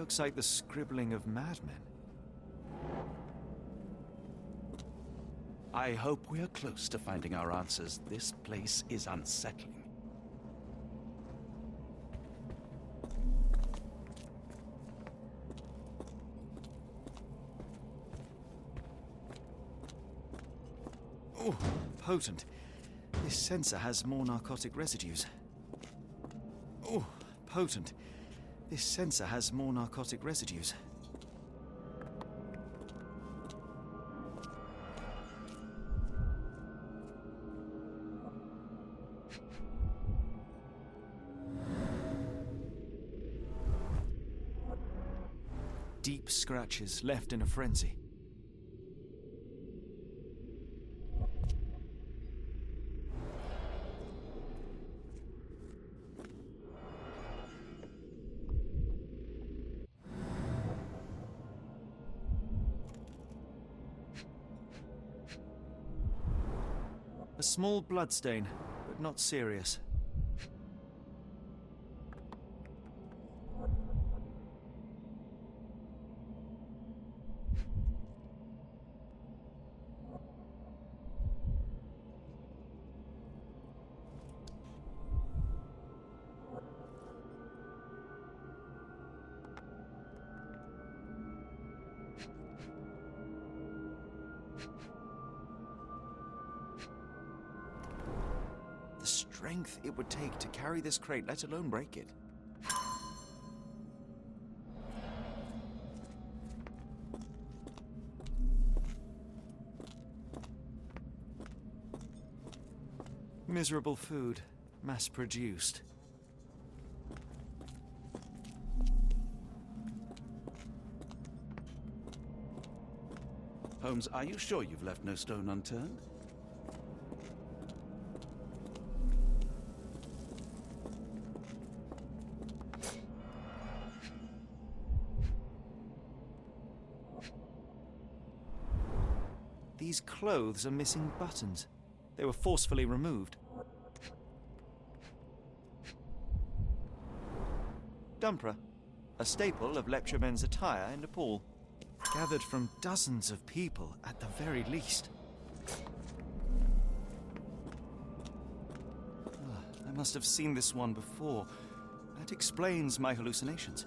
Looks like the scribbling of madmen. I hope we are close to finding our answers. This place is unsettling. Oh, potent. This sensor has more narcotic residues. Oh, potent. This sensor has more narcotic residues. Deep scratches left in a frenzy. A small bloodstain, but not serious. The strength it would take to carry this crate, let alone break it. Miserable food, mass-produced. Holmes, are you sure you've left no stone unturned? These clothes are missing buttons. They were forcefully removed. Dumpra, a staple of lepcha men's attire in Nepal. Gathered from dozens of people at the very least. I must have seen this one before. That explains my hallucinations.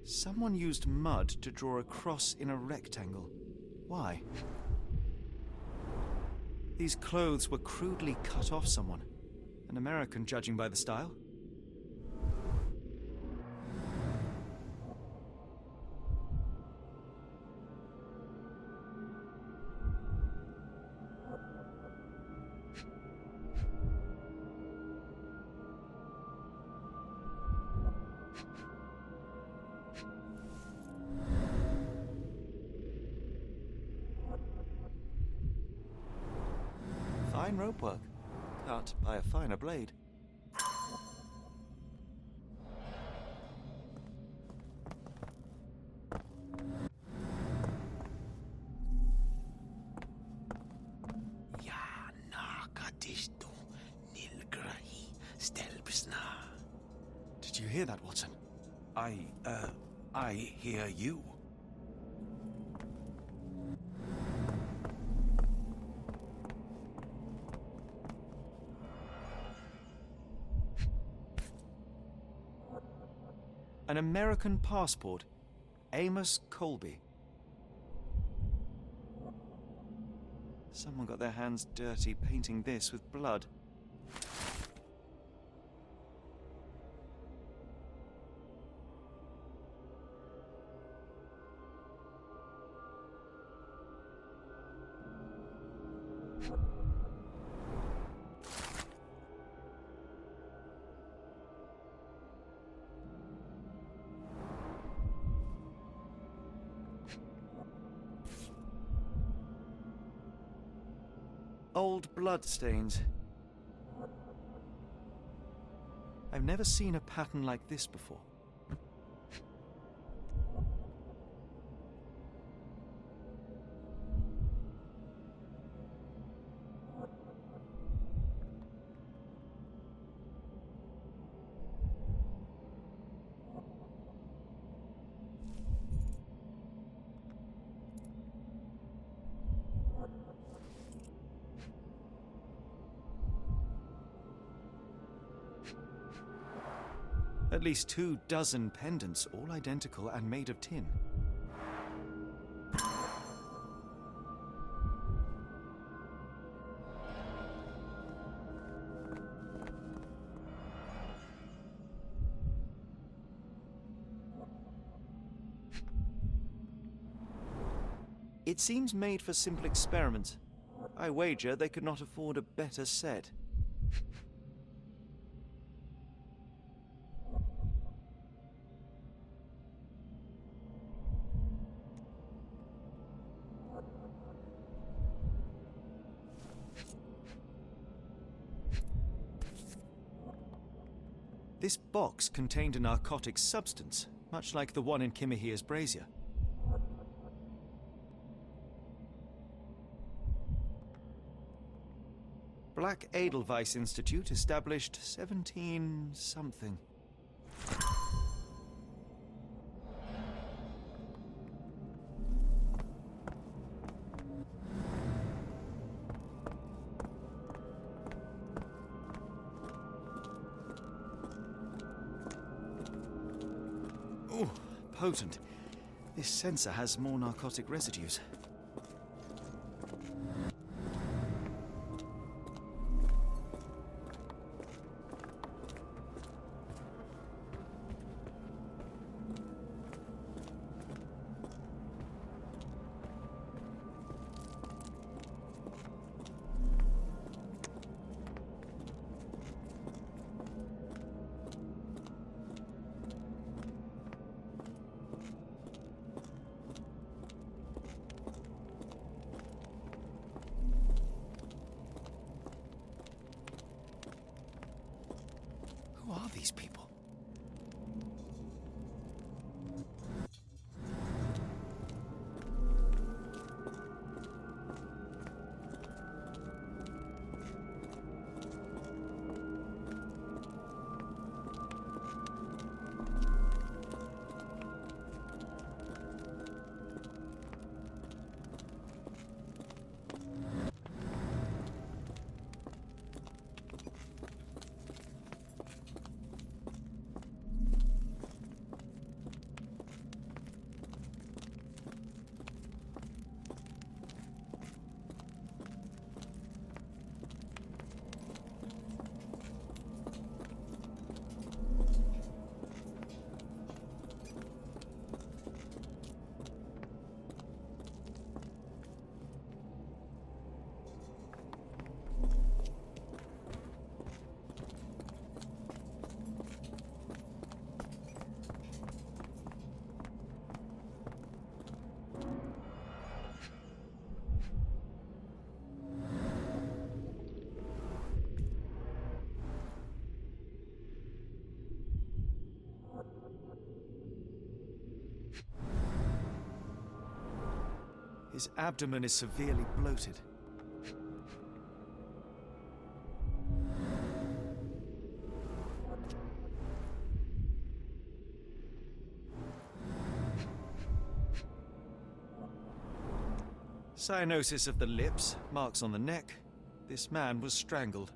Someone used mud to draw a cross in a rectangle. Why? These clothes were crudely cut off someone. An American, judging by the style. Fine rope work, cut by a finer blade. Did you hear that, Watson? I hear you. An American passport. Amos Colby. Someone got their hands dirty painting this with blood. Old blood stains. I've never seen a pattern like this before. At least 24 pendants, all identical and made of tin. It seems made for simple experiments. I wager they could not afford a better set. This box contained a narcotic substance, much like the one in Kimihia's brazier. Black Edelweiss Institute, established 17-something. Oh, potent. This sensor has more narcotic residues. Who are these people? His abdomen is severely bloated. Cyanosis of the lips, marks on the neck. This man was strangled.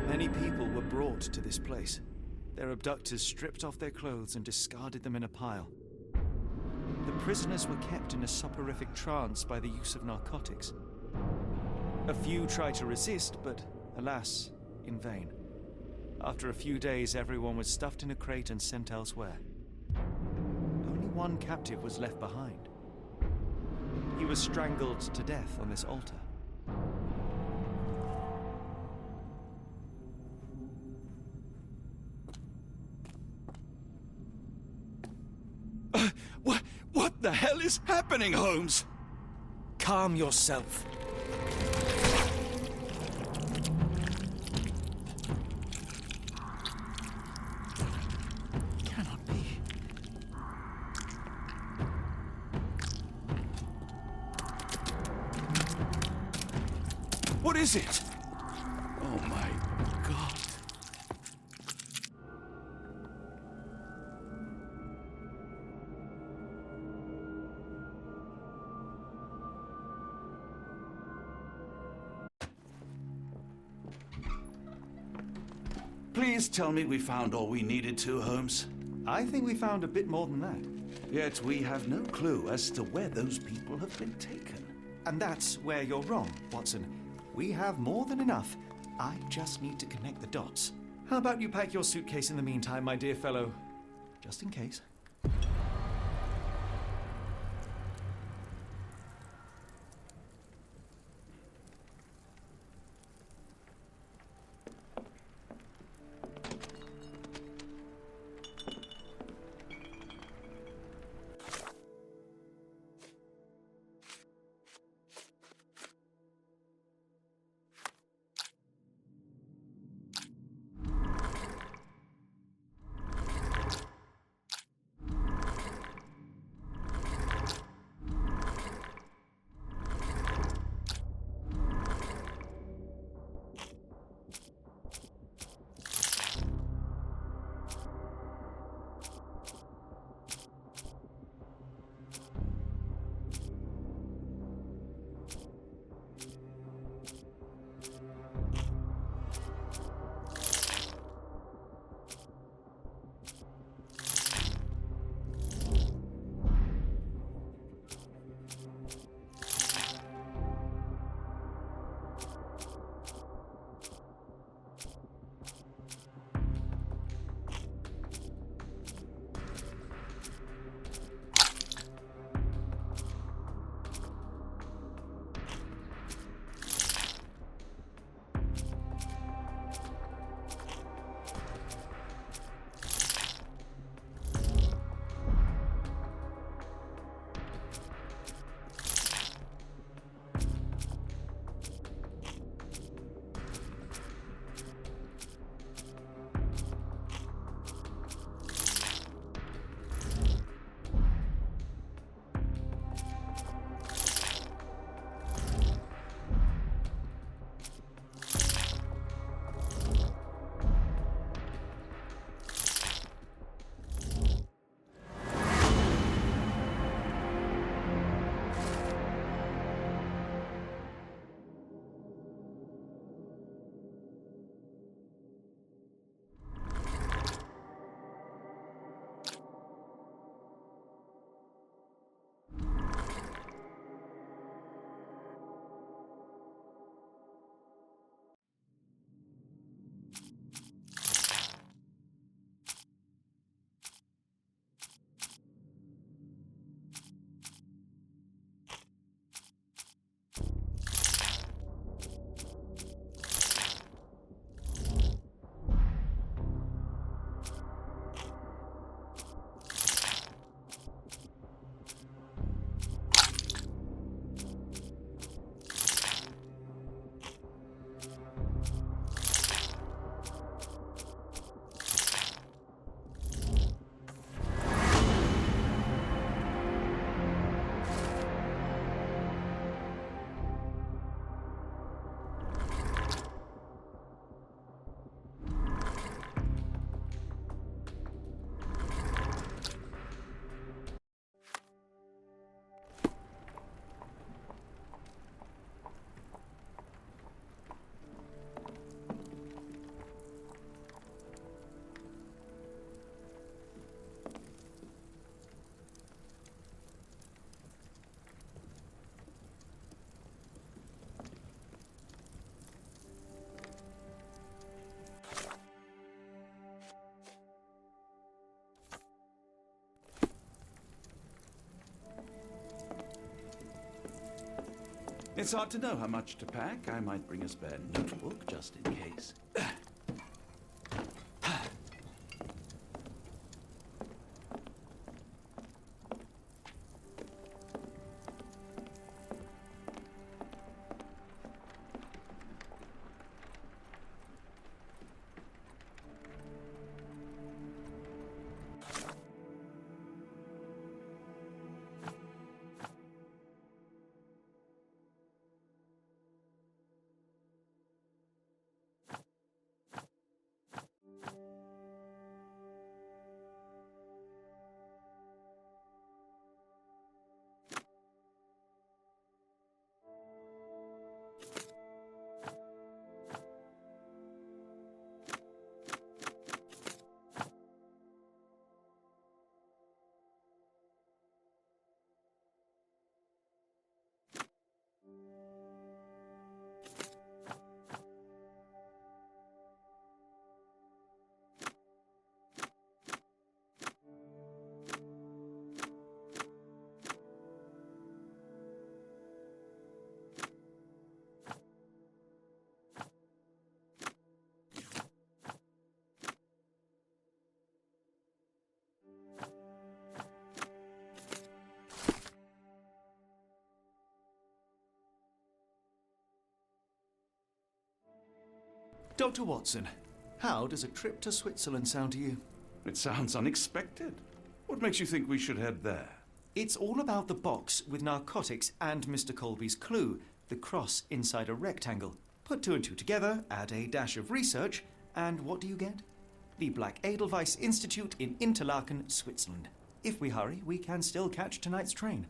Many people were brought to this place. Their abductors stripped off their clothes and discarded them in a pile. The prisoners were kept in a soporific trance by the use of narcotics. A few tried to resist, but alas, in vain. After a few days, everyone was stuffed in a crate and sent elsewhere. Only one captive was left behind. He was strangled to death on this altar. What the hell is happening, Holmes? Calm yourself. Cannot be. What is it? Oh my God. Please tell me we found all we needed to, Holmes. I think we found a bit more than that. Yet we have no clue as to where those people have been taken. And that's where you're wrong, Watson. We have more than enough. I just need to connect the dots. How about you pack your suitcase in the meantime, my dear fellow? Just in case. It's hard to know how much to pack. I might bring a spare notebook just in case. Dr. Watson, how does a trip to Switzerland sound to you? It sounds unexpected. What makes you think we should head there? It's all about the box with narcotics and Mr. Colby's clue, the cross inside a rectangle. Put two and two together, add a dash of research, and what do you get? The Black Edelweiss Institute in Interlaken, Switzerland. If we hurry, we can still catch tonight's train.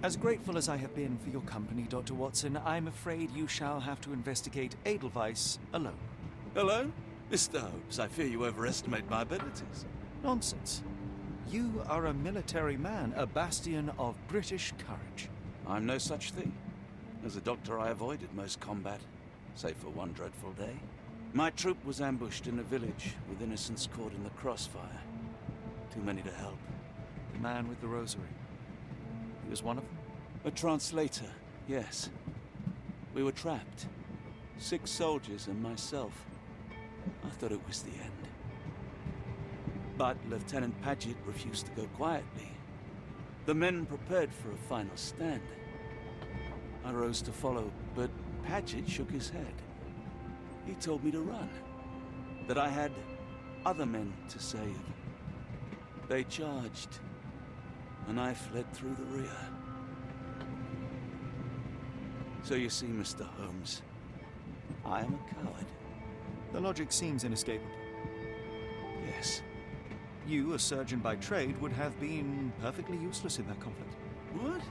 As grateful as I have been for your company, Dr. Watson, I'm afraid you shall have to investigate Edelweiss alone. Hello? Mr. Holmes, I fear you overestimate my abilities. Nonsense. You are a military man, a bastion of British courage. I'm no such thing. As a doctor, I avoided most combat, save for one dreadful day. My troop was ambushed in a village, with innocents caught in the crossfire. Too many to help. The man with the rosary. He was one of them? A translator, yes. We were trapped. 6 soldiers and myself. I thought it was the end. But Lieutenant Paget refused to go quietly. The men prepared for a final stand. I rose to follow, but Paget shook his head. He told me to run. That I had other men to save. They charged, and I fled through the rear. So you see, Mr. Holmes, I am a coward. The logic seems inescapable. Yes. You, a surgeon by trade, would have been perfectly useless in that conflict. What?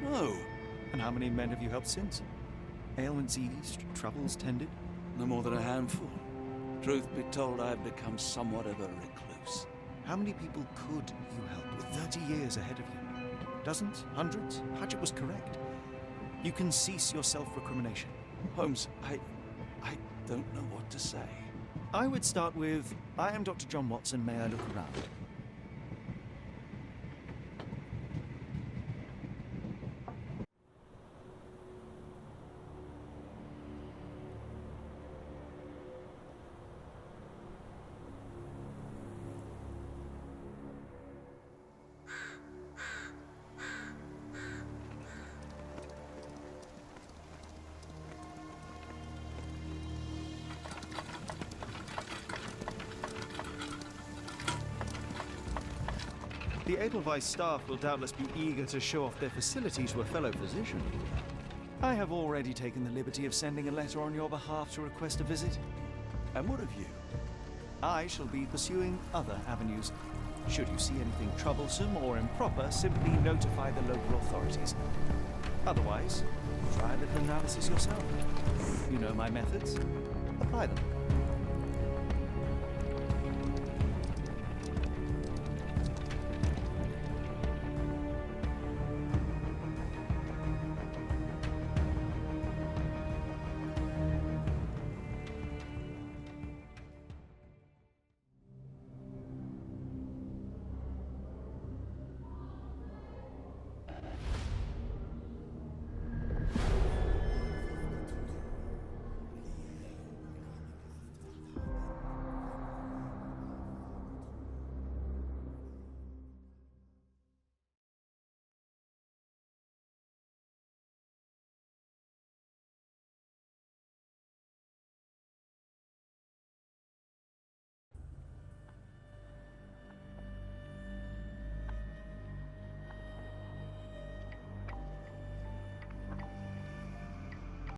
No. And how many men have you helped since? Ailments eased, troubles tended? No more than a handful. Truth be told, I have become somewhat of a recluse. How many people could you help with 30 years ahead of you? Dozens? Hundreds? Paget was correct. You can cease your self-recrimination. Holmes, I don't know what to say. I would start with, I am Dr. John Watson, may I look around? The Edelweiss staff will doubtless be eager to show off their facility to a fellow physician. I have already taken the liberty of sending a letter on your behalf to request a visit. And what of you? I shall be pursuing other avenues. Should you see anything troublesome or improper, simply notify the local authorities. Otherwise, try a little analysis yourself. You know my methods. Apply them.